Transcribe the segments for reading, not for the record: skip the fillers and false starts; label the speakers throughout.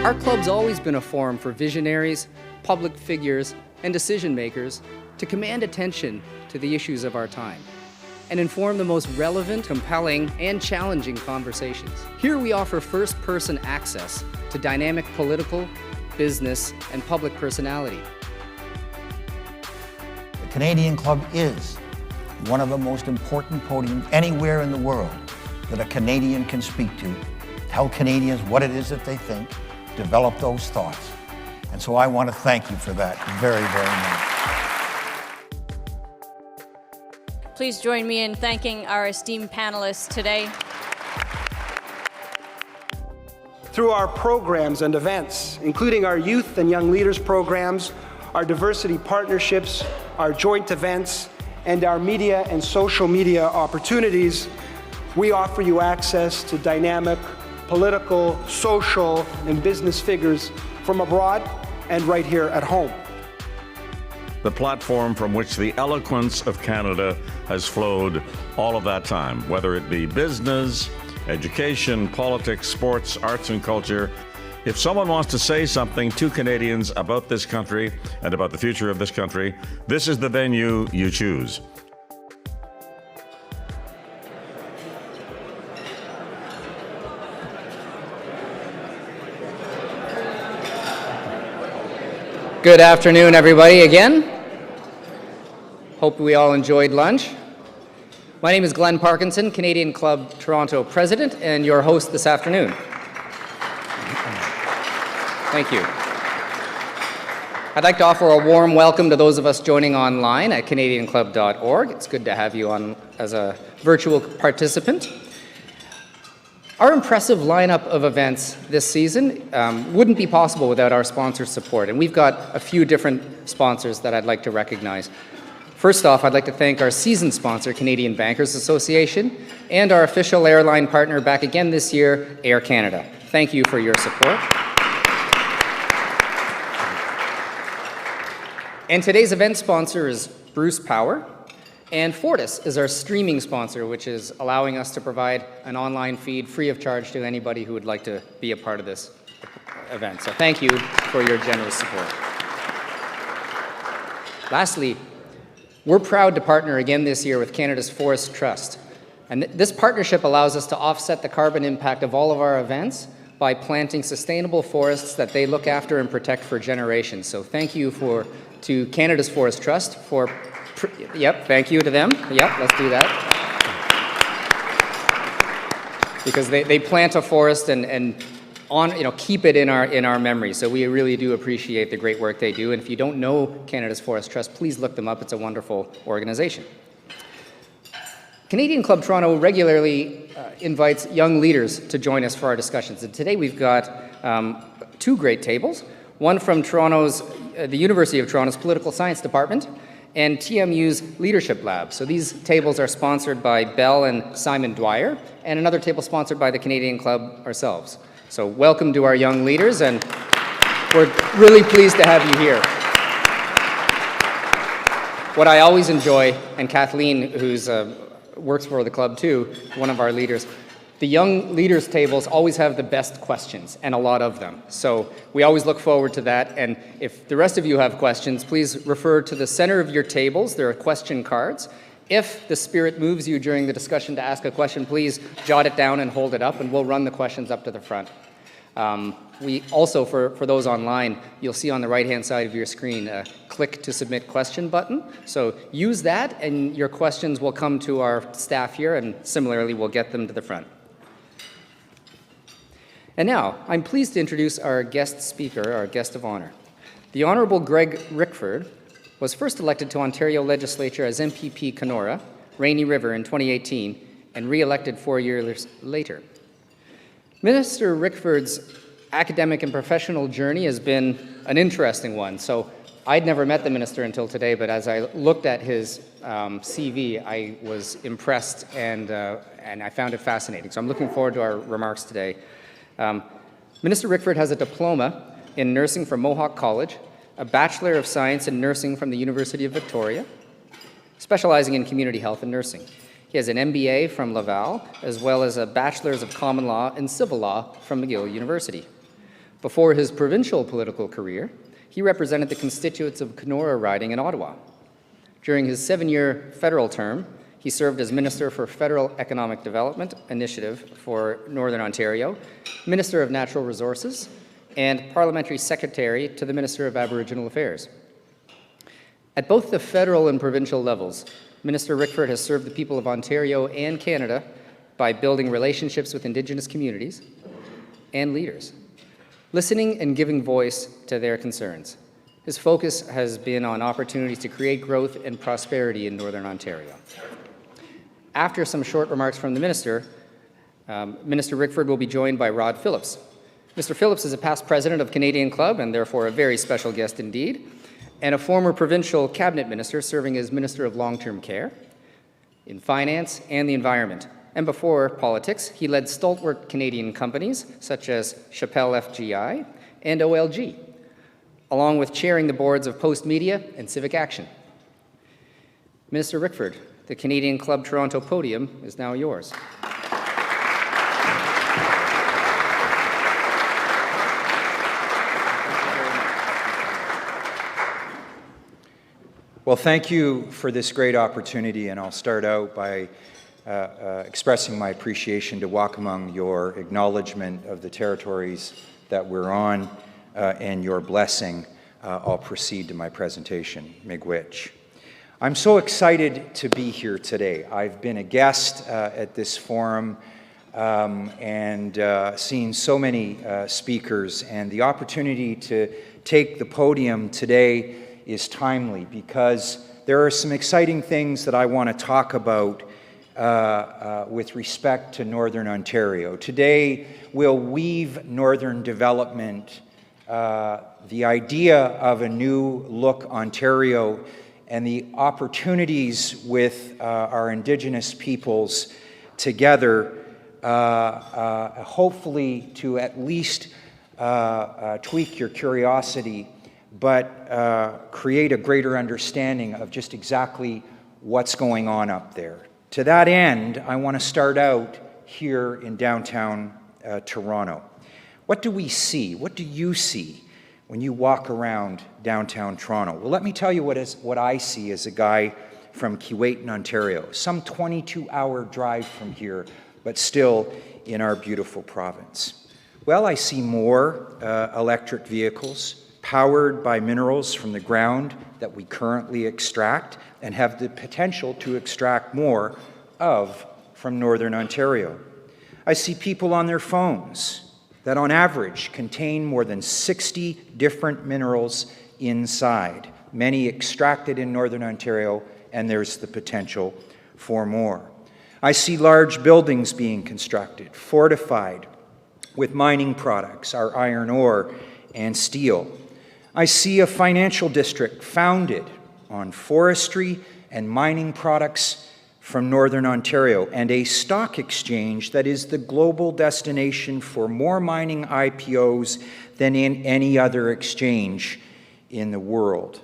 Speaker 1: Our club's always been a forum for visionaries, public figures, and decision makers to command attention to the issues of our time and inform the most relevant, compelling, and challenging conversations. Here we offer first-person access to dynamic political, business, and public personality.
Speaker 2: The Canadian Club is one of the most important podiums anywhere in the world that a Canadian can speak to, tell Canadians what it is that they think, develop those thoughts. And so I want to thank you for that very, very much.
Speaker 3: Please join me in thanking our esteemed panelists today.
Speaker 4: Through our programs and events, including our youth and young leaders programs, our diversity partnerships, our joint events, and our media and social media opportunities, we offer you access to dynamic political, social, and business figures from abroad and right here at home.
Speaker 5: The platform from which the eloquence of Canada has flowed all of that time, whether it be business, education, politics, sports, arts and culture. If someone wants to say something to Canadians about this country and about the future of this country, this is the venue you choose.
Speaker 1: Good afternoon, everybody, again. Hope we all enjoyed lunch. My name is Glenn Parkinson, Canadian Club Toronto President, and your host this afternoon. Thank you. I'd like to offer a warm welcome to those of us joining online at canadianclub.org. It's good to have you on as a virtual participant. Our impressive lineup of events this season wouldn't be possible without our sponsor support, and we've got a few different sponsors that I'd like to recognize. First off, I'd like to thank our season sponsor, Canadian Bankers Association, and our official airline partner back again this year, Air Canada. Thank you for your support. And today's event sponsor is Bruce Power. And Fortis is our streaming sponsor, which is allowing us to provide an online feed free of charge to anybody who would like to be a part of this event. So thank you for your generous support. Lastly, we're proud to partner again this year with Canada's Forest Trust. And this partnership allows us to offset the carbon impact of all of our events by planting sustainable forests that they look after and protect for generations. So thank you to Canada's Forest Trust for thank you to them. Yep, let's do that. Because they plant a forest and keep it in our memory. So we really do appreciate the great work they do. And if you don't know Canada's Forest Trust, please look them up. It's a wonderful organization. Canadian Club Toronto regularly invites young leaders to join us for our discussions. And today we've got two great tables. One from the University of Toronto's Political Science Department, and TMU's Leadership Lab. So these tables are sponsored by Bell and Simon Dwyer, and another table sponsored by the Canadian Club ourselves. So welcome to our young leaders, and we're really pleased to have you here. What I always enjoy, and Kathleen, who's works for the club too, one of our leaders, the young leaders tables always have the best questions, and a lot of them. So we always look forward to that. And if the rest of you have questions, please refer to the center of your tables. There are question cards. If the spirit moves you during the discussion to ask a question, please jot it down and hold it up, and we'll run the questions up to the front. We also, for those online, you'll see on the right-hand side of your screen a click to submit question button. So use that, and your questions will come to our staff here, and similarly, we'll get them to the front. And now, I'm pleased to introduce our guest speaker, our guest of honor. The Honourable Greg Rickford was first elected to Ontario Legislature as MPP Kenora, Rainy River in 2018, and re-elected 4 years later. Minister Rickford's academic and professional journey has been an interesting one. So I'd never met the minister until today, but as I looked at his CV, I was impressed and I found it fascinating. So I'm looking forward to our remarks today. Minister Rickford has a diploma in nursing from Mohawk College, a Bachelor of Science in Nursing from the University of Victoria, specializing in community health and nursing. He has an MBA from Laval, as well as a Bachelor's of Common Law and Civil Law from McGill University. Before his provincial political career, he represented the constituents of Kenora riding in Ottawa. During his 7-year federal term, he served as Minister for Federal Economic Development Initiative for Northern Ontario, Minister of Natural Resources, and Parliamentary Secretary to the Minister of Aboriginal Affairs. At both the federal and provincial levels, Minister Rickford has served the people of Ontario and Canada by building relationships with Indigenous communities and leaders, listening and giving voice to their concerns. His focus has been on opportunities to create growth and prosperity in Northern Ontario. After some short remarks from the Minister, Minister Rickford will be joined by Rod Phillips. Mr. Phillips is a past president of Canadian Club and therefore a very special guest indeed, and a former provincial cabinet minister serving as Minister of Long-Term Care, in Finance and the Environment. And before politics, he led stalwart Canadian companies such as Chappell FGI and OLG, along with chairing the boards of Post Media and Civic Action. Minister Rickford, the Canadian Club Toronto podium is now yours.
Speaker 6: Well, thank you for this great opportunity, and I'll start out by expressing my appreciation to Wakamung, your acknowledgement of the territories that we're on, and your blessing. I'll proceed to my presentation. Miigwech. I'm so excited to be here today. I've been a guest at this forum and seen so many speakers, and the opportunity to take the podium today is timely because there are some exciting things that I want to talk about with respect to Northern Ontario. Today, we'll weave Northern development, the idea of a new look Ontario, and the opportunities with our Indigenous peoples together, hopefully to at least tweak your curiosity, but create a greater understanding of just exactly what's going on up there. To that end, I want to start out here in downtown Toronto. What do we see? What do you see when you walk around downtown Toronto? Well, let me tell you what I see as a guy from Keewatin, Ontario, some 22-hour drive from here, but still in our beautiful province. Well, I see more electric vehicles powered by minerals from the ground that we currently extract and have the potential to extract more of from Northern Ontario. I see people on their phones that on average contain more than 60 different minerals inside, many extracted in Northern Ontario, and there's the potential for more. I see large buildings being constructed, fortified with mining products, our iron ore and steel. I see a financial district founded on forestry and mining products from Northern Ontario, and a stock exchange that is the global destination for more mining IPOs than in any other exchange in the world.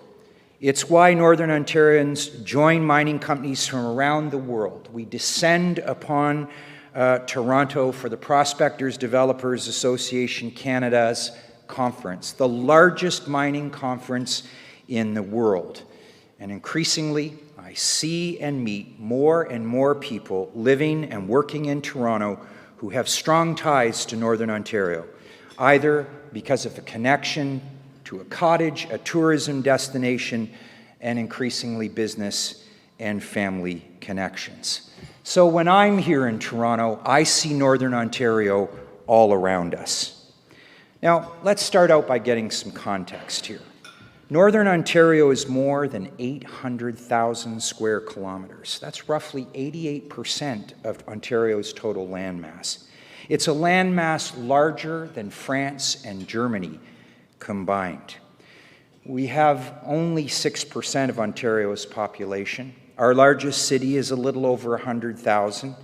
Speaker 6: It's why Northern Ontarians join mining companies from around the world. We descend upon Toronto for the Prospectors Developers Association Canada's conference, the largest mining conference in the world. And increasingly, I see and meet more and more people living and working in Toronto who have strong ties to Northern Ontario, either because of a connection to a cottage, a tourism destination, and increasingly business and family connections. So when I'm here in Toronto, I see Northern Ontario all around us. Now, let's start out by getting some context here. Northern Ontario is more than 800,000 square kilometers. That's roughly 88% of Ontario's total landmass. It's a landmass larger than France and Germany combined. We have only 6% of Ontario's population. Our largest city is a little over 100,000,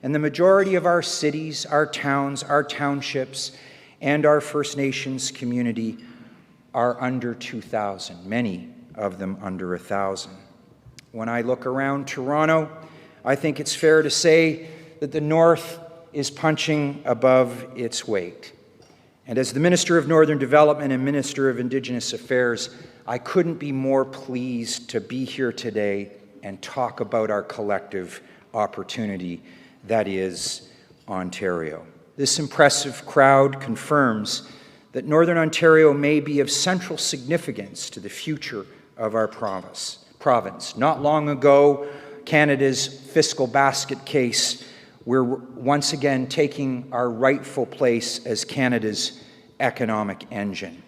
Speaker 6: and the majority of our cities, our towns, our townships, and our First Nations community are under 2,000, many of them under 1,000. When I look around Toronto, I think it's fair to say that the North is punching above its weight. And as the Minister of Northern Development and Minister of Indigenous Affairs, I couldn't be more pleased to be here today and talk about our collective opportunity that is Ontario. This impressive crowd confirms that Northern Ontario may be of central significance to the future of our province. Not long ago, Canada's fiscal basket case, we're once again taking our rightful place as Canada's economic engine.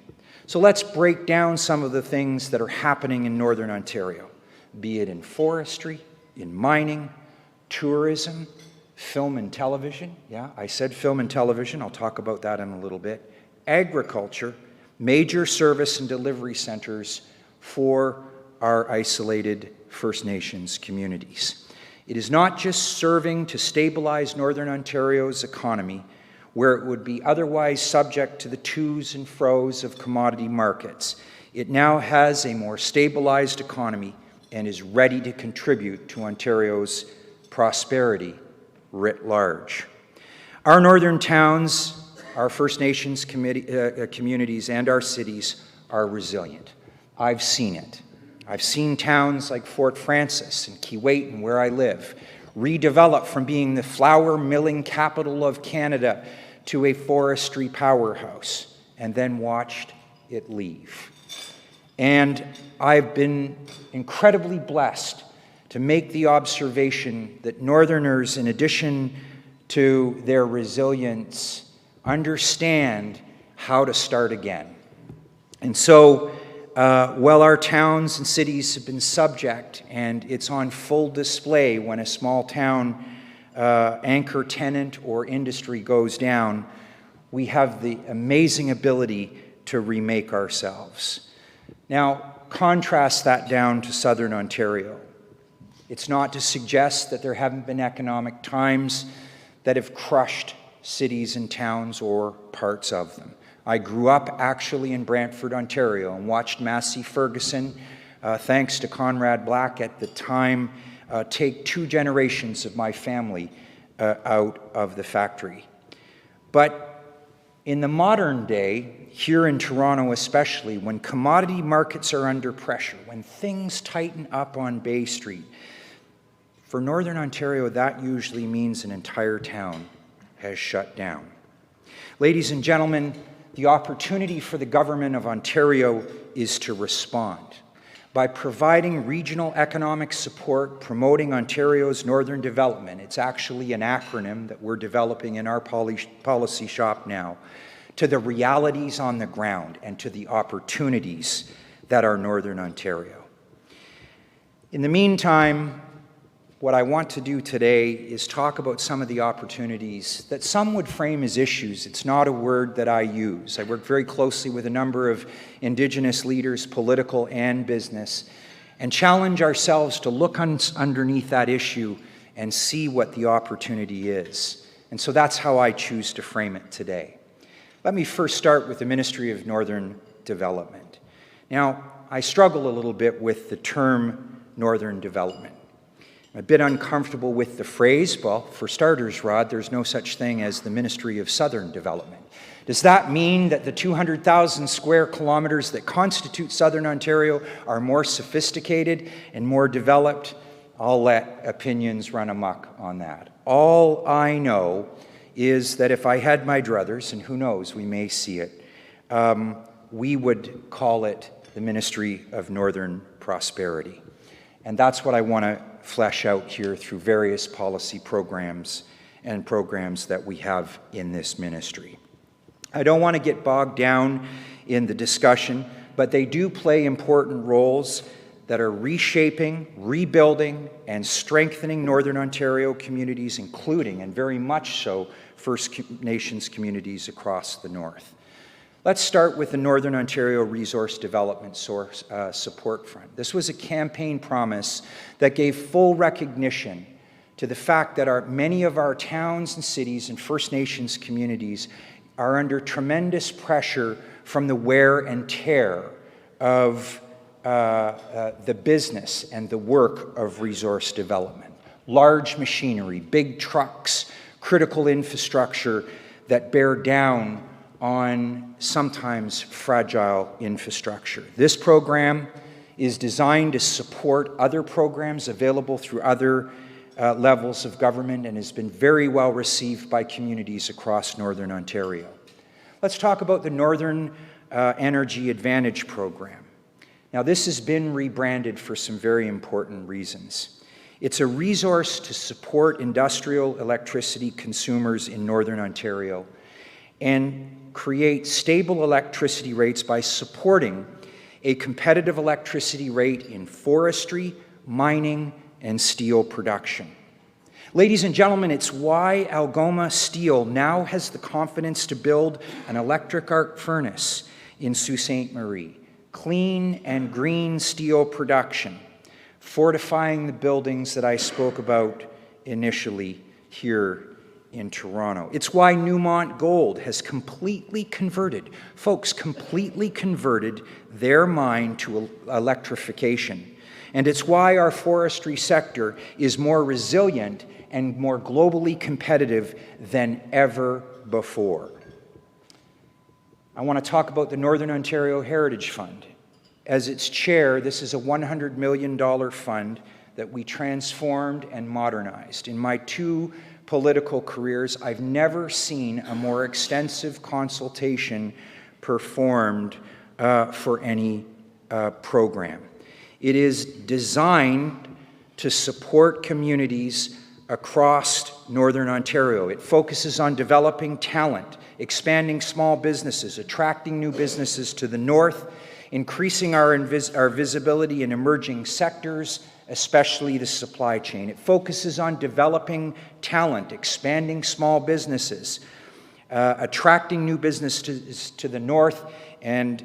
Speaker 6: So let's break down some of the things that are happening in Northern Ontario, be it in forestry, in mining, tourism, film and television. Yeah, I said film and television. I'll talk about that in a little bit. Agriculture, major service and delivery centers for our isolated First Nations communities. It is not just serving to stabilize Northern Ontario's economy, where it would be otherwise subject to the to's and fro's of commodity markets. It now has a more stabilized economy and is ready to contribute to Ontario's prosperity writ large. Our northern towns, our First Nations communities, and our cities are resilient. I've seen it. I've seen towns like Fort Frances and Keewatin, where I live, redevelop from being the flour milling capital of Canada to a forestry powerhouse, and then watched it leave. And I've been incredibly blessed to make the observation that Northerners, in addition to their resilience, understand how to start again. And so, while our towns and cities have been subject, and it's on full display when a small town anchor tenant or industry goes down, we have the amazing ability to remake ourselves. Now, contrast that down to Southern Ontario. It's not to suggest that there haven't been economic times that have crushed cities and towns or parts of them. I grew up actually in Brantford, Ontario, and watched Massey Ferguson, thanks to Conrad Black at the time, take 2 generations of my family out of the factory. But in the modern day, here in Toronto especially, when commodity markets are under pressure, when things tighten up on Bay Street, for Northern Ontario, that usually means an entire town has shut down. Ladies and gentlemen, the opportunity for the Government of Ontario is to respond by providing regional economic support, promoting Ontario's northern development. It's actually an acronym that we're developing in our policy shop now, to the realities on the ground and to the opportunities that are Northern Ontario. In the meantime, what I want to do today is talk about some of the opportunities that some would frame as issues. It's not a word that I use. I work very closely with a number of Indigenous leaders, political and business, and challenge ourselves to look underneath that issue and see what the opportunity is. And so that's how I choose to frame it today. Let me first start with the Ministry of Northern Development. Now, I struggle a little bit with the term Northern Development. I'm a bit uncomfortable with the phrase. Well, for starters, Rod, there's no such thing as the Ministry of Southern Development. Does that mean that the 200,000 square kilometers that constitute Southern Ontario are more sophisticated and more developed? I'll let opinions run amok on that. All I know is that if I had my druthers, and who knows, we may see it, we would call it the Ministry of Northern Prosperity. And that's what I want to flesh out here through various policy programs and programs that we have in this ministry. I don't want to get bogged down in the discussion, but they do play important roles that are reshaping, rebuilding, and strengthening Northern Ontario communities, including, and very much so, First Nations communities across the north. Let's start with the Northern Ontario Resource Development Support Fund. This was a campaign promise that gave full recognition to the fact that many of our towns and cities and First Nations communities are under tremendous pressure from the wear and tear of the business and the work of resource development. Large machinery, big trucks, critical infrastructure that bear down on sometimes fragile infrastructure. This program is designed to support other programs available through other levels of government and has been very well received by communities across Northern Ontario. Let's talk about the Northern Energy Advantage Program. Now, this has been rebranded for some very important reasons. It's a resource to support industrial electricity consumers in Northern Ontario and create stable electricity rates by supporting a competitive electricity rate in forestry, mining, and steel production. Ladies and gentlemen, it's why Algoma Steel now has the confidence to build an electric arc furnace in Sault Ste. Marie. Clean and green steel production, fortifying the buildings that I spoke about initially here in Toronto. It's why Newmont Gold has completely converted their mine to electrification. And it's why our forestry sector is more resilient and more globally competitive than ever before. I want to talk about the Northern Ontario Heritage Fund. As its chair, this is a $100 million fund that we transformed and modernized. In my 2 political careers, I've never seen a more extensive consultation performed for any program. It is designed to support communities across Northern Ontario. It focuses on developing talent, expanding small businesses, attracting new businesses to the north, increasing our visibility in emerging sectors, especially the supply chain. It focuses on developing talent, expanding small businesses, attracting new businesses to the north, and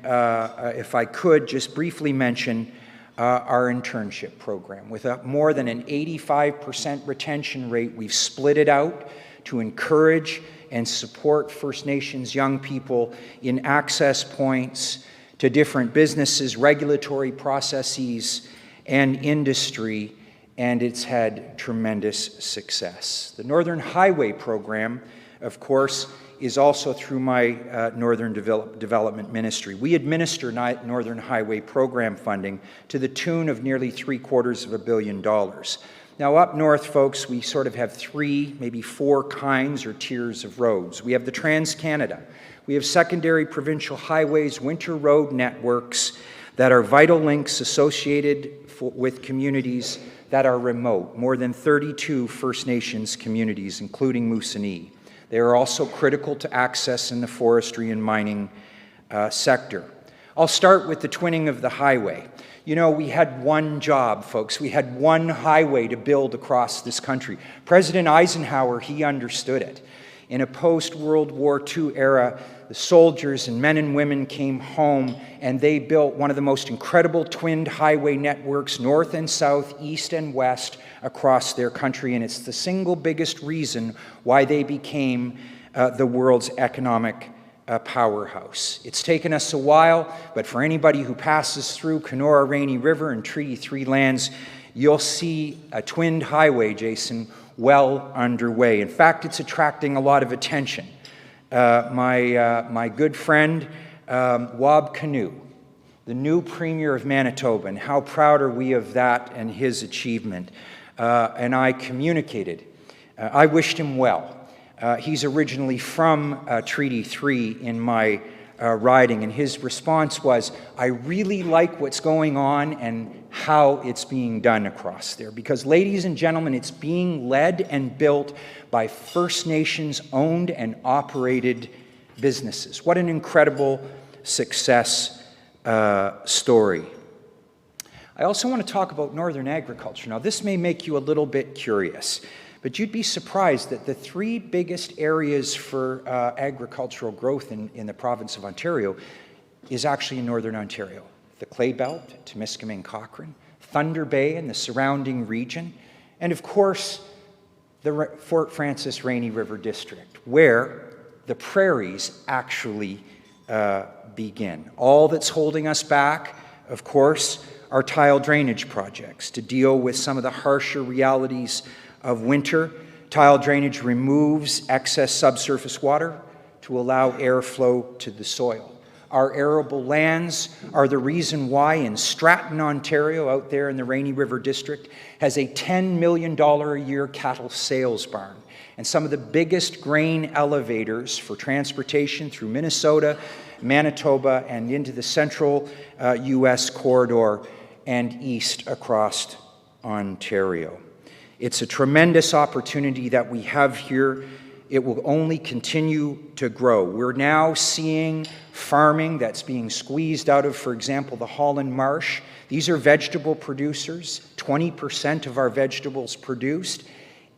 Speaker 6: if I could just briefly mention our internship program. With more than an 85% retention rate, we've split it out to encourage and support First Nations young people in access points to different businesses, regulatory processes, and industry, and it's had tremendous success. The Northern Highway Program, of course, is also through my Northern Development Ministry. We administer Northern Highway Program funding to the tune of nearly $750 million. Now, up north, folks, we sort of have 3, maybe 4 kinds or tiers of roads. We have the Trans-Canada. We have secondary provincial highways, winter road networks that are vital links associated with communities that are remote, more than 32 First Nations communities, including Moosonee. They are also critical to access in the forestry and mining sector. I'll start with the twinning of the highway. You know, we had one job, folks. We had one highway to build across this country. President Eisenhower, he understood it. In a post-World War II era, the soldiers and men and women came home and they built one of the most incredible twinned highway networks, north and south, east and west, across their country. And it's the single biggest reason why they became the world's economic powerhouse. It's taken us a while, but for anybody who passes through Kenora Rainy River and Treaty 3 lands, you'll see a twinned highway, Jason, well underway. In fact, it's attracting a lot of attention. My good friend, Wab Kinew, the new Premier of Manitoba, and how proud are we of that and his achievement. And I communicated. I wished him well. He's originally from Treaty 3 in my riding, and his response was, I really like what's going on and how it's being done across there. Because, ladies and gentlemen, it's being led and built by First Nations owned and operated businesses. What an incredible success story. I also want to talk about northern agriculture. Now, this may make you a little bit curious, but you'd be surprised that the 3 biggest areas for agricultural growth in the province of Ontario is actually in Northern Ontario. The Clay Belt, Temiskaming Cochrane, Thunder Bay and the surrounding region, and of course, the Fort Frances Rainy River District, where the prairies actually begin. All that's holding us back, of course, are tile drainage projects to deal with some of the harsher realities of winter. Tile drainage removes excess subsurface water, to allow airflow to the soil. Our arable lands are the reason why in Stratton, Ontario, out there in the Rainy River District, has a $10 million a year cattle sales barn and some of the biggest grain elevators for transportation through Minnesota, Manitoba, and into the central U.S. corridor and east across Ontario. It's a tremendous opportunity that we have here. It will only continue to grow. We're now seeing farming that's being squeezed out of, for example, the Holland Marsh. These are vegetable producers. 20% of our vegetables produced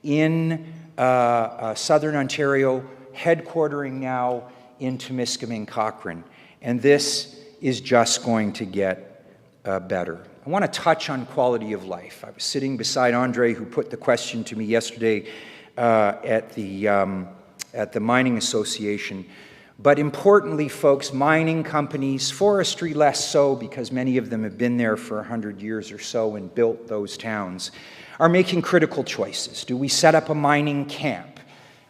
Speaker 6: in southern Ontario, headquartering now in Temiskaming Cochrane. And this is just going to get better. I want to touch on quality of life. I was sitting beside Andre, who put the question to me yesterday at the Mining Association. But importantly, folks, mining companies, forestry less so because many of them have been there for 100 years or so and built those towns, are making critical choices. Do we set up a mining camp?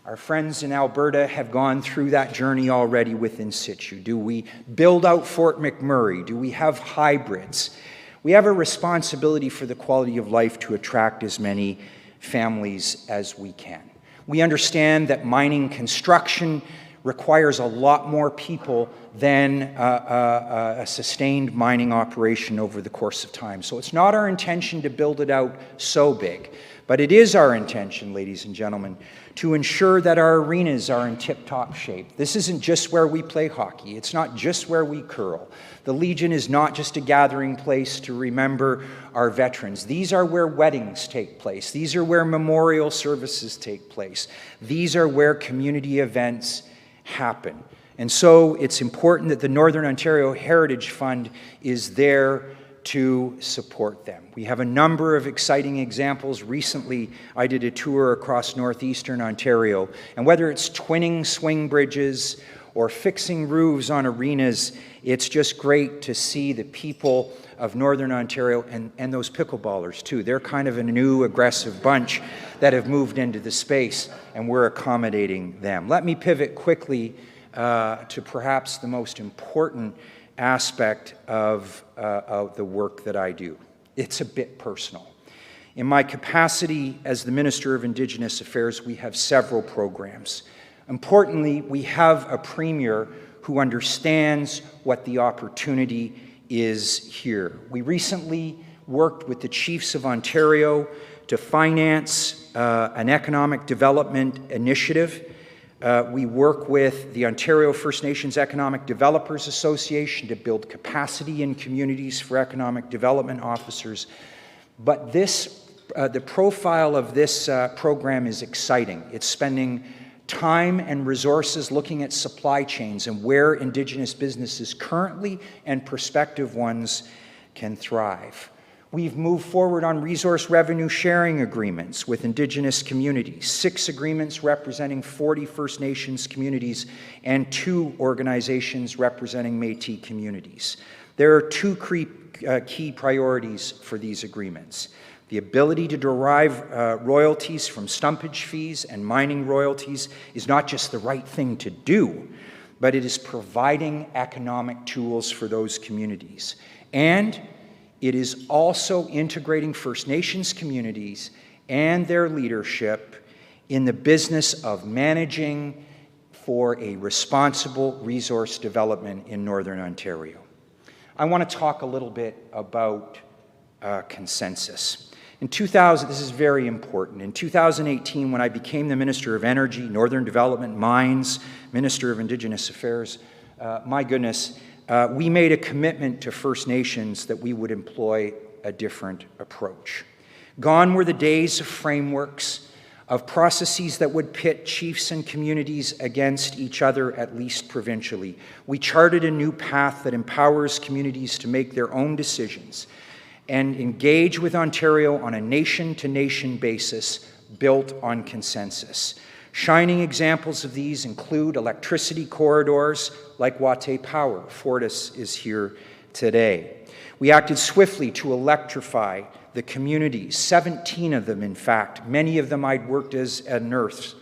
Speaker 6: Our friends in Alberta have gone through that journey already with in situ. Do we build out Fort McMurray? Do we have hybrids? We have a responsibility for the quality of life to attract as many families as we can. We understand that mining construction requires a lot more people than a sustained mining operation over the course of time. So it's not our intention to build it out so big, but it is our intention, ladies and gentlemen, to ensure that our arenas are in tip-top shape. This isn't just where we play hockey. It's not just where we curl. The Legion is not just a gathering place to remember our veterans. These are where weddings take place. These are where memorial services take place. These are where community events happen. And so it's important that the Northern Ontario Heritage Fund is there to support them. We have a number of exciting examples. Recently, I did a tour across northeastern Ontario, and whether it's twinning swing bridges or fixing roofs on arenas, it's just great to see the people of Northern Ontario and those pickleballers too. They're kind of a new aggressive bunch that have moved into the space, and we're accommodating them. Let me pivot quickly to perhaps the most important aspect of the work that I do. It's a bit personal. In my capacity as the Minister of Indigenous Affairs, we have several programs. Importantly, we have a Premier who understands what the opportunity is here. We recently worked with the Chiefs of Ontario to finance an economic development initiative. We work with the Ontario First Nations Economic Developers Association to build capacity in communities for economic development officers. But the profile of this program is exciting. It's spending time and resources looking at supply chains and where Indigenous businesses currently and prospective ones can thrive. We've moved forward on resource revenue sharing agreements with Indigenous communities, 6 agreements representing 40 First Nations communities and 2 organizations representing Métis communities. There are 2 key priorities for these agreements. The ability to derive royalties from stumpage fees and mining royalties is not just the right thing to do, but it is providing economic tools for those communities. And it is also integrating First Nations communities and their leadership in the business of managing for a responsible resource development in Northern Ontario. I want to talk a little bit about consensus. In 2000, this is very important. In 2018, when I became the Minister of Energy, Northern Development, Mines, Minister of Indigenous Affairs, my goodness, we made a commitment to First Nations that we would employ a different approach. Gone were the days of frameworks, of processes that would pit chiefs and communities against each other, at least provincially. We charted a new path that empowers communities to make their own decisions and engage with Ontario on a nation-to-nation basis built on consensus. Shining examples of these include electricity corridors like Watay Power. Fortis is here today. We acted swiftly to electrify the communities, 17 of them, in fact. Many of them I'd worked as a nurse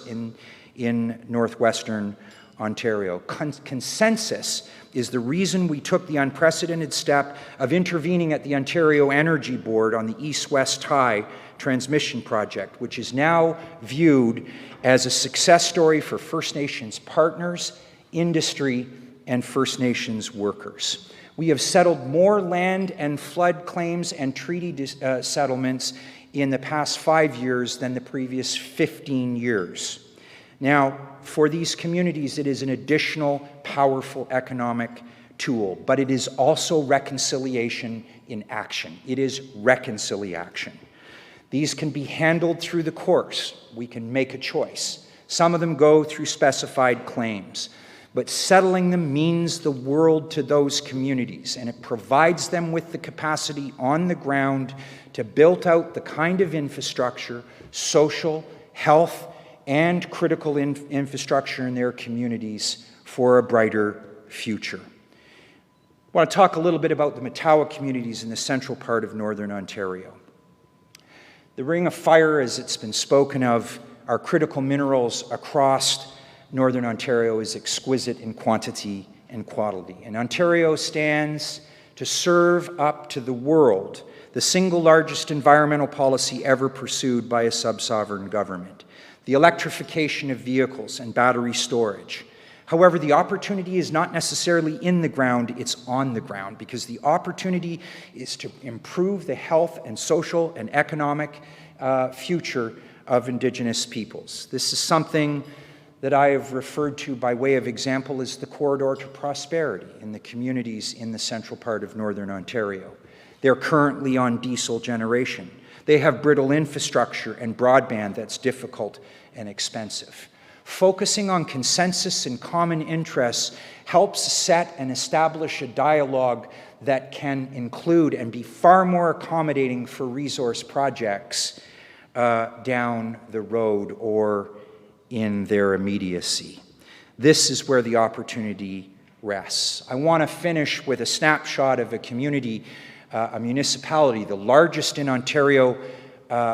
Speaker 6: in northwestern Ontario. Consensus is the reason we took the unprecedented step of intervening at the Ontario Energy Board on the East-West Tie transmission project, which is now viewed as a success story for First Nations partners, industry, and First Nations workers. We have settled more land and flood claims and treaty settlements in the past 5 years than the previous 15 years. Now, for these communities, it is an additional powerful economic tool, but it is also reconciliation in action. It is reconciliation. These can be handled through the courts. We can make a choice. Some of them go through specified claims. But settling them means the world to those communities, and it provides them with the capacity on the ground to build out the kind of infrastructure, social, health, and critical infrastructure in their communities for a brighter future. I want to talk a little bit about the Matawa communities in the central part of Northern Ontario. The Ring of Fire, as it's been spoken of, are critical minerals across Northern Ontario, is exquisite in quantity and quality. And Ontario stands to serve up to the world the single largest environmental policy ever pursued by a sub-sovereign government, the electrification of vehicles and battery storage. However, the opportunity is not necessarily in the ground, it's on the ground, because the opportunity is to improve the health and social and economic future of Indigenous peoples. This is something that I have referred to by way of example as the corridor to prosperity in the communities in the central part of Northern Ontario. They're currently on diesel generation. They have brittle infrastructure and broadband that's difficult and expensive. Focusing on consensus and common interests helps set and establish a dialogue that can include and be far more accommodating for resource projects down the road or in their immediacy. This is where the opportunity rests. I want to finish with a snapshot of a community, a municipality, the largest in Ontario,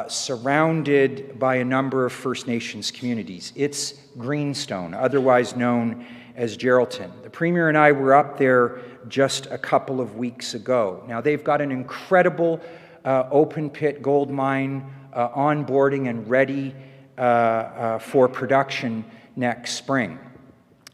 Speaker 6: surrounded by a number of First Nations communities. It's Greenstone, otherwise known as Geraldton. The Premier and I were up there just a couple of weeks ago. Now, they've got an incredible open-pit gold mine onboarding and ready for production next spring.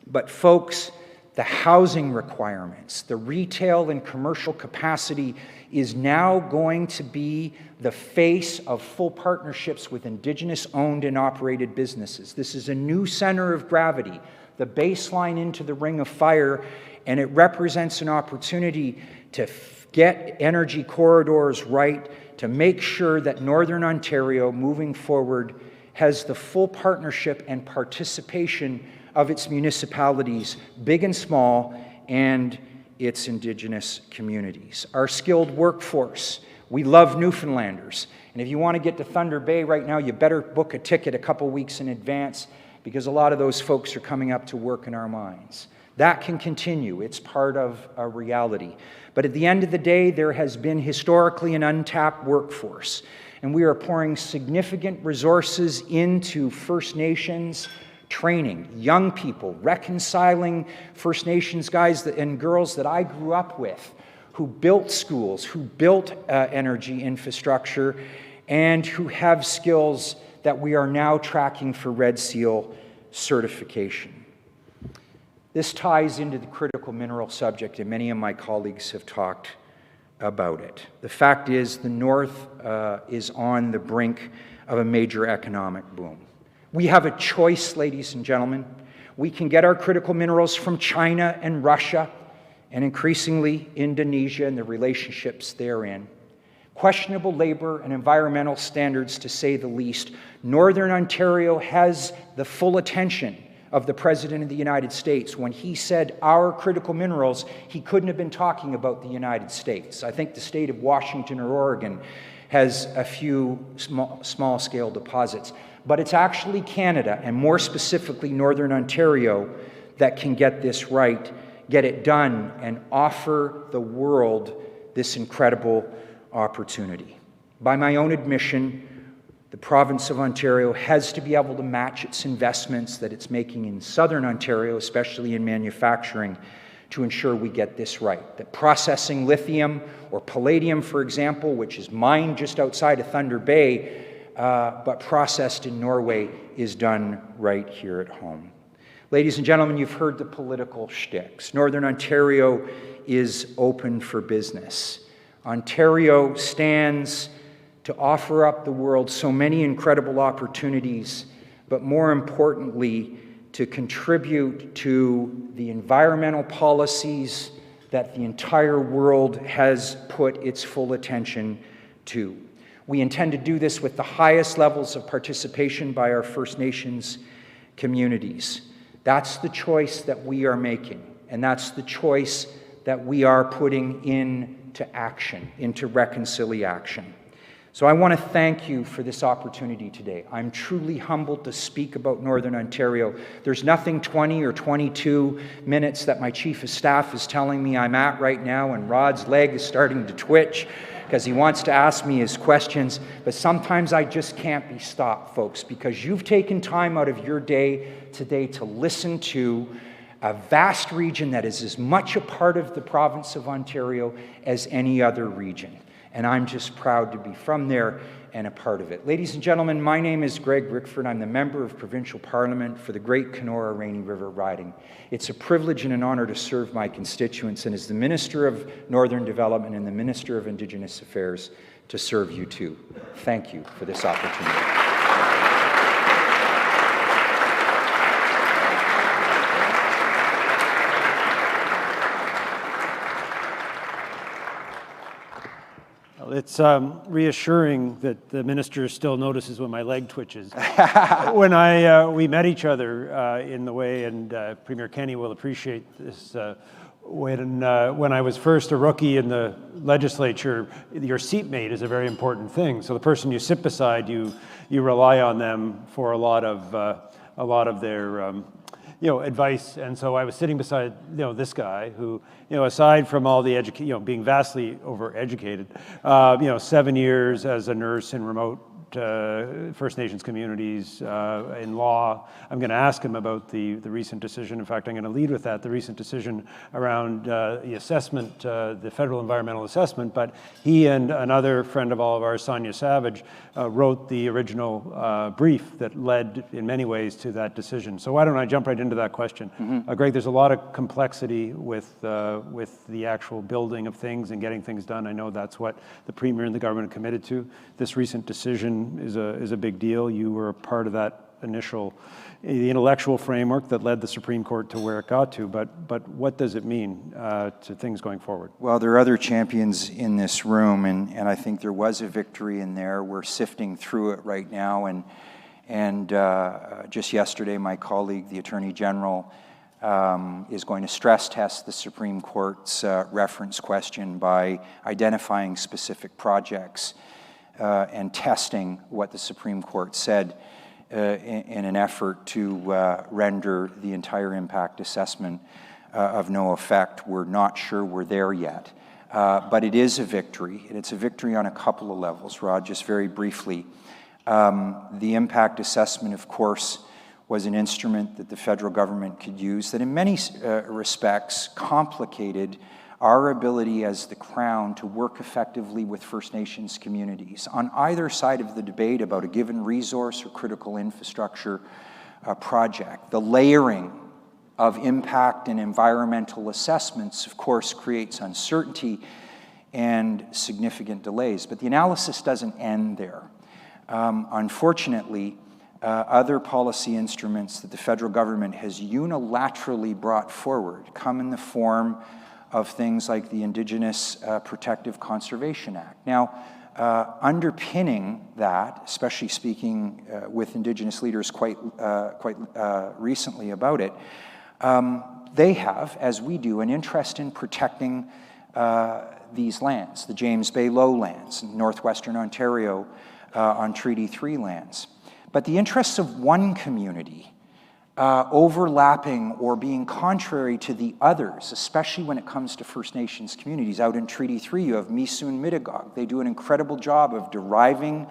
Speaker 6: But folks, the housing requirements, the retail and commercial capacity is now going to be the face of full partnerships with Indigenous-owned and operated businesses. This is a new center of gravity, the baseline into the Ring of Fire, and it represents an opportunity to get energy corridors right, to make sure that Northern Ontario, moving forward, has the full partnership and participation of its municipalities, big and small, and its Indigenous communities. Our skilled workforce, we love Newfoundlanders. And if you want to get to Thunder Bay right now, you better book a ticket a couple weeks in advance, because a lot of those folks are coming up to work in our mines. That can continue. It's part of a reality. But at the end of the day, there has been historically an untapped workforce. And we are pouring significant resources into First Nations training, young people, reconciling First Nations guys and girls that I grew up with, who built schools, who built energy infrastructure, and who have skills that we are now tracking for Red Seal certification. This ties into the critical mineral subject, and many of my colleagues have talked about it. The fact is, the North is on the brink of a major economic boom. We have a choice, ladies and gentlemen. We can get our critical minerals from China and Russia, and increasingly Indonesia and the relationships therein. Questionable labor and environmental standards, to say the least. Northern Ontario has the full attention of the President of the United States. When he said our critical minerals, he couldn't have been talking about the United States. I think the state of Washington or Oregon has a few small-scale deposits. But it's actually Canada, and more specifically Northern Ontario, that can get this right, get it done, and offer the world this incredible opportunity. By my own admission, The province of Ontario has to be able to match its investments that it's making in southern Ontario, especially in manufacturing, to ensure we get this right. That processing lithium or palladium, for example, which is mined just outside of Thunder Bay, but processed in Norway, is done right here at home. Ladies and gentlemen, you've heard the political shticks. Northern Ontario is open for business. Ontario stands to offer up the world so many incredible opportunities, but more importantly, to contribute to the environmental policies that the entire world has put its full attention to. We intend to do this with the highest levels of participation by our First Nations communities. That's the choice that we are making, and that's the choice that we are putting into action, into reconciliation. So I want to thank you for this opportunity today. I'm truly humbled to speak about Northern Ontario. There's nothing 20 or 22 minutes that my Chief of Staff is telling me I'm at right now, and Rod's leg is starting to twitch because he wants to ask me his questions. But sometimes I just can't be stopped, folks, because you've taken time out of your day today to listen to a vast region that is as much a part of the province of Ontario as any other region. And I'm just proud to be from there and a part of it. Ladies and gentlemen, my name is Greg Rickford. I'm the member of Provincial Parliament for the Great Kenora Rainy River riding. It's a privilege and an honor to serve my constituents, and as the Minister of Northern Development and the Minister of Indigenous Affairs, to serve you too. Thank you for this opportunity.
Speaker 7: It's reassuring that the minister still notices when my leg twitches. When we met each other in the way, and Premier Kenney will appreciate this, when I was first a rookie in the legislature, your seatmate is a very important thing. So the person you sit beside, you rely on them for a lot of their advice. And so I was sitting beside, this guy who, aside from all the being vastly overeducated, 7 years as a nurse in remote First Nations communities in law. I'm going to ask him about the recent decision. In fact, I'm going to lead with that, the recent decision around the assessment, the federal environmental assessment. But he and another friend of all of ours, Sonia Savage, wrote the original brief that led in many ways to that decision. So why don't I jump right into that question? Mm-hmm. Greg, there's a lot of complexity with the actual building of things and getting things done. I know that's what the Premier and the government are committed to. This recent decision is a big deal. You were a part of that the intellectual framework that led the Supreme Court to where it got to, but what does it mean to things going forward?
Speaker 6: Well, there are other champions in this room, and I think there was a victory in there. We're sifting through it right now, and just yesterday, my colleague, the Attorney General, is going to stress test the Supreme Court's reference question by identifying specific projects and testing what the Supreme Court said in an effort to render the entire impact assessment of no effect. We're not sure we're there yet, but it is a victory, and it's a victory on a couple of levels. Rod, just very briefly, the impact assessment, of course, was an instrument that the federal government could use that in many respects complicated our ability as the Crown to work effectively with First Nations communities on either side of the debate about a given resource or critical infrastructure project. The layering of impact and environmental assessments, of course, creates uncertainty and significant delays, but the analysis doesn't end there. Unfortunately, other policy instruments that the federal government has unilaterally brought forward come in the form of things like the Indigenous Protective Conservation Act. Now, underpinning that, especially speaking with Indigenous leaders quite recently about it, they have, as we do, an interest in protecting these lands, the James Bay lowlands, northwestern Ontario on Treaty 3 lands. But the interests of one community overlapping or being contrary to the others, especially when it comes to First Nations communities. Out in Treaty 3, you have Misoon Mittagog. They do an incredible job of deriving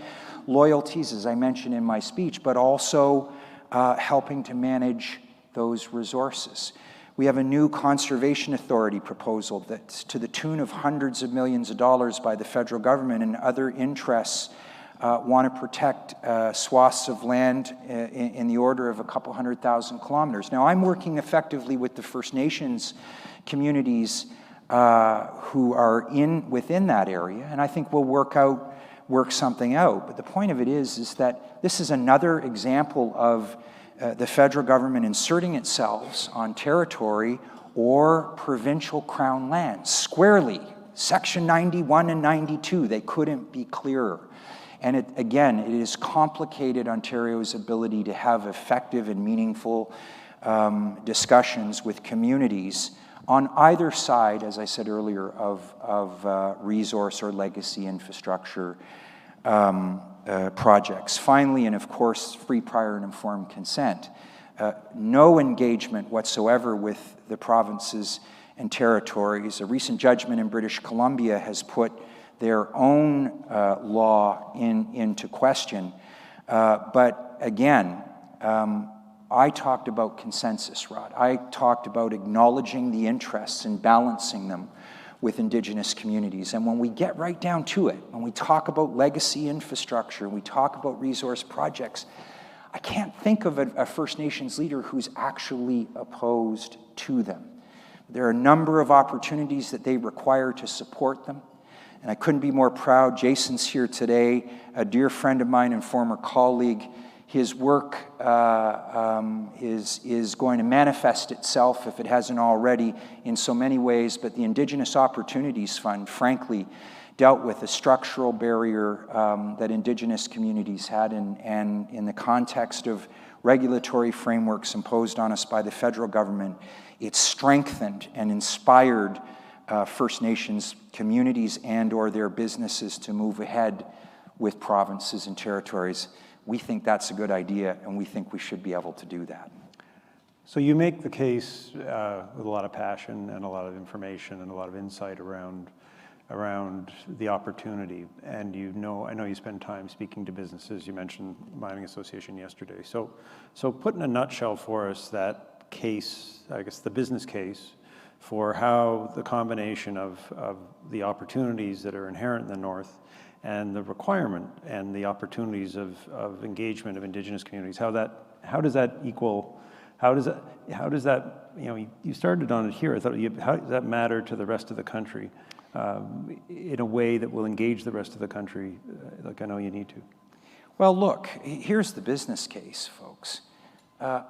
Speaker 6: loyalties, as I mentioned in my speech, but also helping to manage those resources. We have a new conservation authority proposal that's to the tune of hundreds of millions of dollars by the federal government, and other interests want to protect swaths of land in the order of a couple 100,000 kilometers. Now, I'm working effectively with the First Nations communities who are within that area, and I think we'll work something out. But the point of it is that this is another example of the federal government inserting itself on territory or provincial crown lands squarely. Section 91 and 92, they couldn't be clearer. And it has complicated Ontario's ability to have effective and meaningful discussions with communities on either side, as I said earlier, of resource or legacy infrastructure projects. Finally, and of course, free, prior, and informed consent. No engagement whatsoever with the provinces and territories. A recent judgment in British Columbia has put their own law into question. But again, I talked about consensus, Rod. I talked about acknowledging the interests and balancing them with Indigenous communities. And when we get right down to it, when we talk about legacy infrastructure, we talk about resource projects, I can't think of a First Nations leader who's actually opposed to them. There are a number of opportunities that they require to support them. And I couldn't be more proud. Jason's here today, a dear friend of mine and former colleague. His work is going to manifest itself, if it hasn't already, in so many ways. But the Indigenous Opportunities Fund, frankly, dealt with a structural barrier that Indigenous communities had. And in the context of regulatory frameworks imposed on us by the federal government, it strengthened and inspired First Nations communities and or their businesses to move ahead with provinces and territories. We think that's a good idea, and we think we should be able to do that.
Speaker 7: So you make the case with a lot of passion and a lot of information and a lot of insight around the opportunity. And I know you spend time speaking to businesses. You mentioned Mining Association yesterday. So put in a nutshell for us that case, I guess the business case, for how the combination of the opportunities that are inherent in the North and the requirement and the opportunities of engagement of Indigenous communities, how does that, you started on it here, I thought, how does that matter to the rest of the country in a way that will engage the rest of the country like I know you need to?
Speaker 6: Well, look, here's the business case, folks.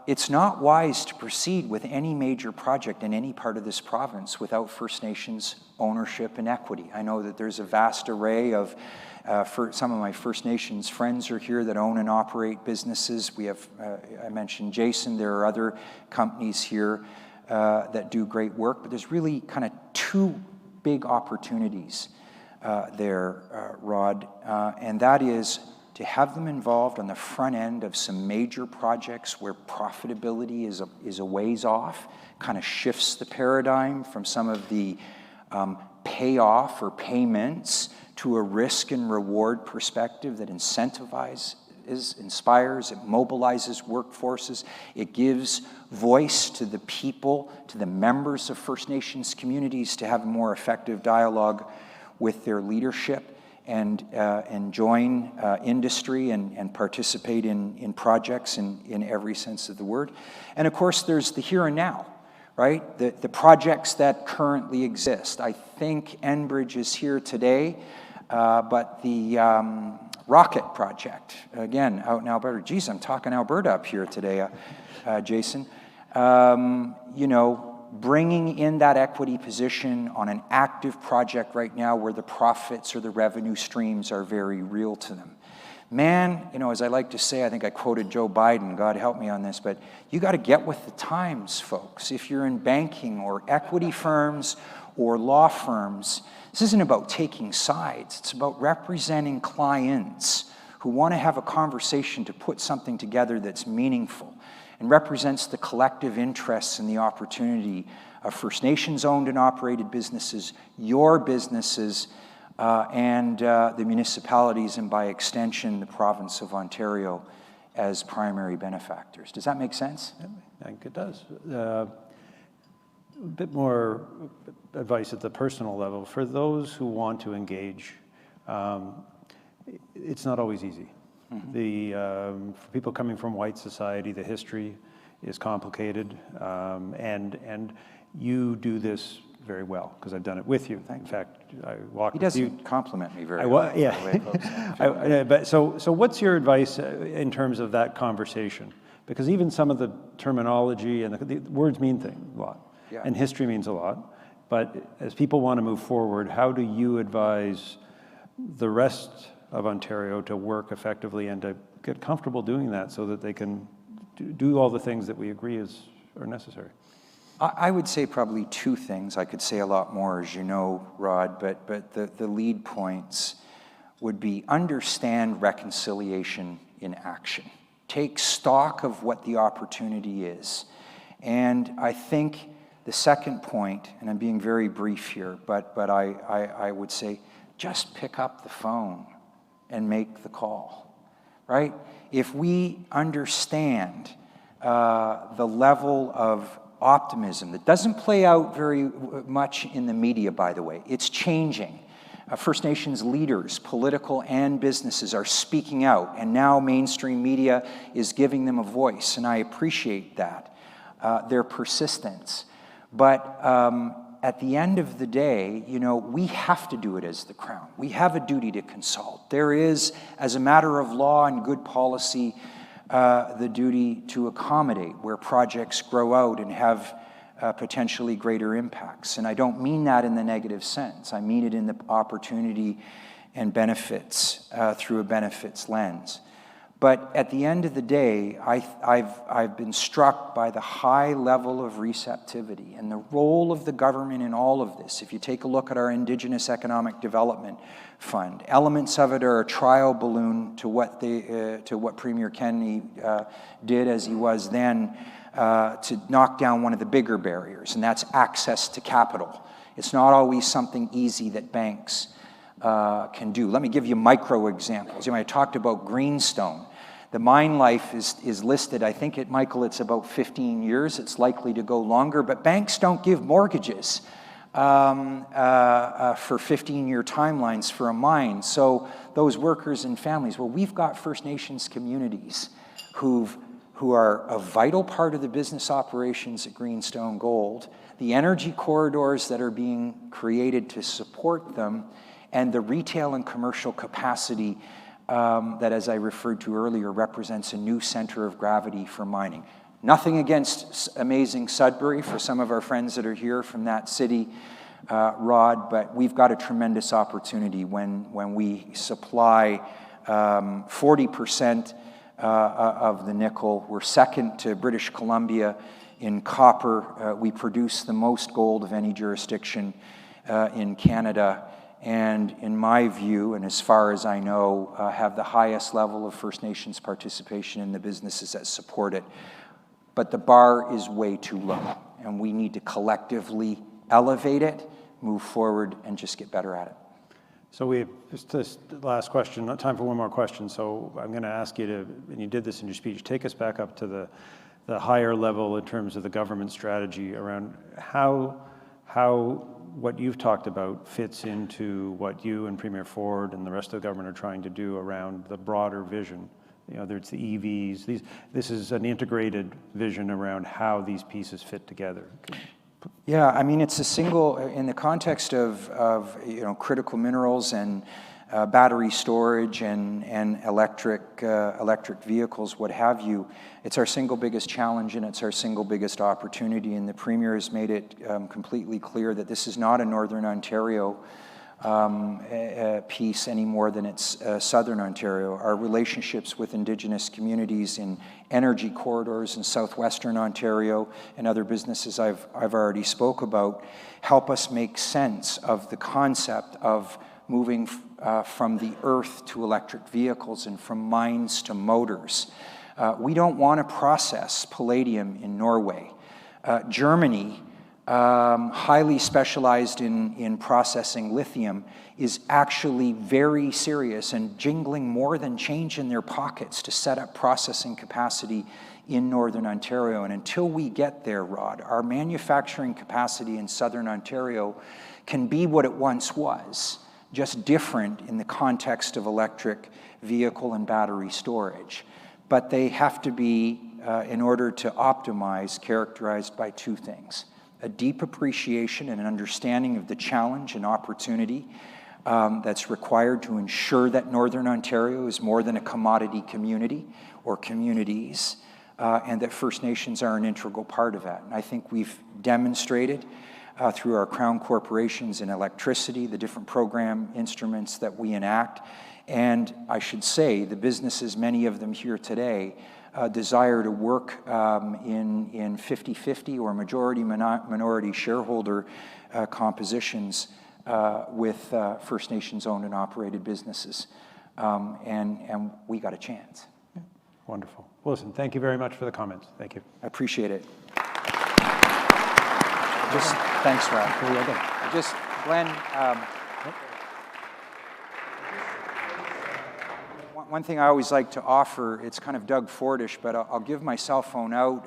Speaker 6: It's not wise to proceed with any major project in any part of this province without First Nations ownership and equity. I know that there's a vast array of, some of my First Nations friends are here that own and operate businesses. We have, I mentioned Jason, there are other companies here that do great work, but there's really kind of two big opportunities there, Rod, and that is to have them involved on the front end of some major projects where profitability is a ways off, kind of shifts the paradigm from some of the payoff or payments to a risk and reward perspective that inspires, it mobilizes workforces, it gives voice to the people, to the members of First Nations communities to have a more effective dialogue with their leadership and join industry and participate in projects in every sense of the word. And of course, there's the here and now, right? The projects that currently exist. I think Enbridge is here today, but the rocket project, again, out in Alberta. Geez, I'm talking Alberta up here today, Jason. Bringing in that equity position on an active project right now where the profits or the revenue streams are very real to them. Man, as I like to say, I think I quoted Joe Biden, God help me on this, but you got to get with the times, folks. If you're in banking or equity firms or law firms, this isn't about taking sides. It's about representing clients who want to have a conversation to put something together that's meaningful. and represents the collective interests and the opportunity of First Nations owned and operated businesses, your businesses, and the municipalities, and by extension, the province of Ontario as primary benefactors. Does that make sense?
Speaker 7: I think it does. A bit more advice at the personal level. For those who want to engage, it's not always easy. For people coming from white society, the history is complicated, and you do this very well, because I've done it with you. In fact, I walked with you.
Speaker 6: He doesn't compliment me very well.
Speaker 7: Yeah. But so what's your advice in terms of that conversation? Because even some of the terminology and the words mean a lot, and history means a lot. But as people want to move forward, how do you advise the rest of Ontario to work effectively and to get comfortable doing that so that they can do all the things that we agree are necessary?
Speaker 6: I would say probably two things. I could say a lot more, as you know, Rod, but the lead points would be: understand reconciliation in action. Take stock of what the opportunity is. And I think the second point, and I'm being very brief here, but I would say just pick up the phone and make the call, right? If we understand the level of optimism that doesn't play out very much in the media, by the way. It's changing. First Nations leaders, political and businesses, are speaking out, and now mainstream media is giving them a voice, and I appreciate that, their persistence. But at the end of the day, we have to do it as the Crown. We have a duty to consult. There is, as a matter of law and good policy, the duty to accommodate where projects grow out and have potentially greater impacts. And I don't mean that in the negative sense. I mean it in the opportunity and benefits through a benefits lens. But at the end of the day, I've been struck by the high level of receptivity and the role of the government in all of this. If you take a look at our Indigenous Economic Development Fund, elements of it are a trial balloon to what Premier Kenney did as he was then to knock down one of the bigger barriers, and that's access to capital. It's not always something easy that banks can do. Let me give you micro examples. I talked about Greenstone. The mine life is listed, I think, Michael, it's about 15 years. It's likely to go longer, but banks don't give mortgages for 15-year timelines for a mine. So those workers and families, well, we've got First Nations communities who are a vital part of the business operations at Greenstone Gold, the energy corridors that are being created to support them, and the retail and commercial capacity that, as I referred to earlier, represents a new center of gravity for mining. Nothing against amazing Sudbury, for some of our friends that are here from that city, Rod, but we've got a tremendous opportunity when we supply 40% of the nickel. We're second to British Columbia in copper. We produce the most gold of any jurisdiction in Canada. And in my view, and as far as I know, have the highest level of First Nations participation in the businesses that support it. But the bar is way too low, and we need to collectively elevate it, move forward, and just get better at it.
Speaker 7: So we have just this last question, not time for one more question, so I'm going to ask you to, and you did this in your speech, take us back up to the higher level in terms of the government strategy around how what you've talked about fits into what you and Premier Ford and the rest of the government are trying to do around the broader vision. Whether it's the EVs, this is an integrated vision around how these pieces fit together.
Speaker 6: Yeah, it's a single, in the context of critical minerals and battery storage and electric vehicles, what have you, it's our single biggest challenge and it's our single biggest opportunity. And the Premier has made it completely clear that this is not a Northern Ontario piece any more than it's Southern Ontario. Our relationships with Indigenous communities in energy corridors in Southwestern Ontario and other businesses I've already spoke about help us make sense of the concept of moving from the earth to electric vehicles and from mines to motors. We don't want to process palladium in Norway. Germany, highly specialized in processing lithium, is actually very serious and jingling more than change in their pockets to set up processing capacity in Northern Ontario. And until we get there, Rod, our manufacturing capacity in Southern Ontario can be what it once was, just different in the context of electric vehicle and battery storage. But they have to be, in order to optimize, characterized by two things: a deep appreciation and an understanding of the challenge and opportunity that's required to ensure that Northern Ontario is more than a commodity community or communities, and that First Nations are an integral part of that. And I think we've demonstrated through our Crown corporations in electricity, the different program instruments that we enact, and I should say the businesses, many of them here today, desire to work in 50-50 or majority-minority shareholder compositions with First Nations owned and operated businesses. And we got a chance.
Speaker 7: Wonderful. Well, listen, thank you very much for the comments. Thank you.
Speaker 6: I appreciate it. Just, thanks, Rob. Just, Glenn, one thing I always like to offer, it's kind of Doug Fordish, but I'll give my cell phone out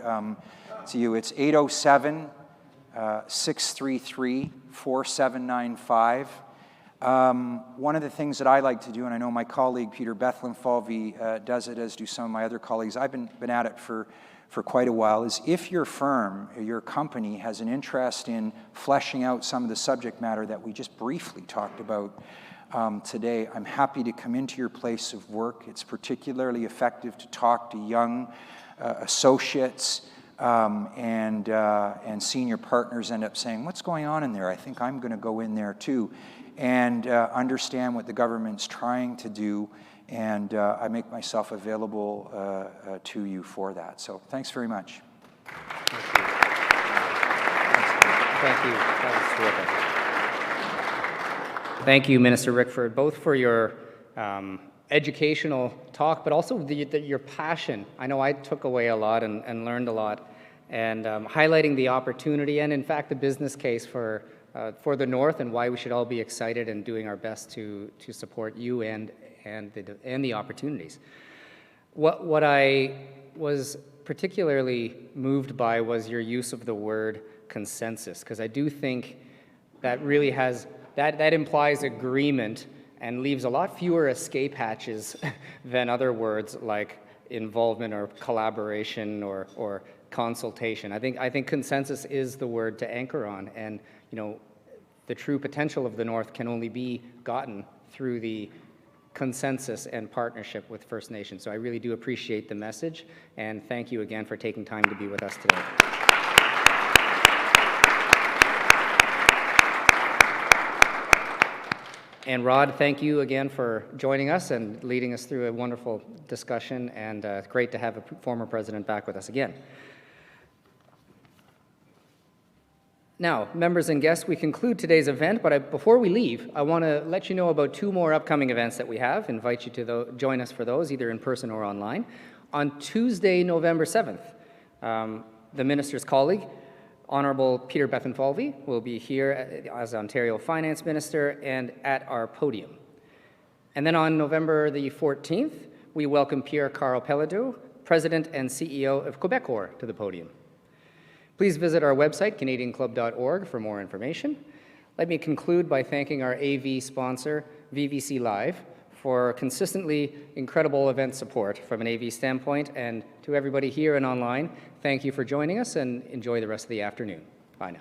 Speaker 6: to you. It's 807-633-4795. One of the things that I like to do, and I know my colleague Peter Bethlen-Falvey does it, as do some of my other colleagues, I've been at it for quite a while, is if your firm, your company, has an interest in fleshing out some of the subject matter that we just briefly talked about today, I'm happy to come into your place of work. It's particularly effective to talk to young associates and senior partners end up saying, what's going on in there? I think I'm going to go in there too, and understand what the government's trying to do, and I make myself available to you for that. So thanks very much.
Speaker 1: Thank you. That was terrific. Thank you, Minister Rickford, both for your educational talk, but also your passion. I know I took away a lot and learned a lot, and highlighting the opportunity and, in fact, the business case for the North, and why we should all be excited and doing our best to support you and the opportunities. What I was particularly moved by was your use of the word consensus, because I do think that really has that implies agreement and leaves a lot fewer escape hatches than other words like involvement or collaboration or consultation. I think consensus is the word to anchor on, and the true potential of the North can only be gotten through the consensus and partnership with First Nations. So I really do appreciate the message, and thank you again for taking time to be with us today. And Rod, thank you again for joining us and leading us through a wonderful discussion, and great to have a former president back with us again. Now, members and guests, we conclude today's event, but before we leave, I want to let you know about two more upcoming events that we have. Invite you to join us for those, either in person or online. On Tuesday, November 7th, the Minister's colleague, Honourable Peter Bethlen-Falvey, will be here as Ontario Finance Minister and at our podium. And then on November the 14th, we welcome Pierre-Carl Pelledeau, President and CEO of Quebecor, to the podium. Please visit our website, canadianclub.org, for more information. Let me conclude by thanking our AV sponsor, VVC Live, for consistently incredible event support from an AV standpoint. And to everybody here and online, thank you for joining us, and enjoy the rest of the afternoon. Bye now.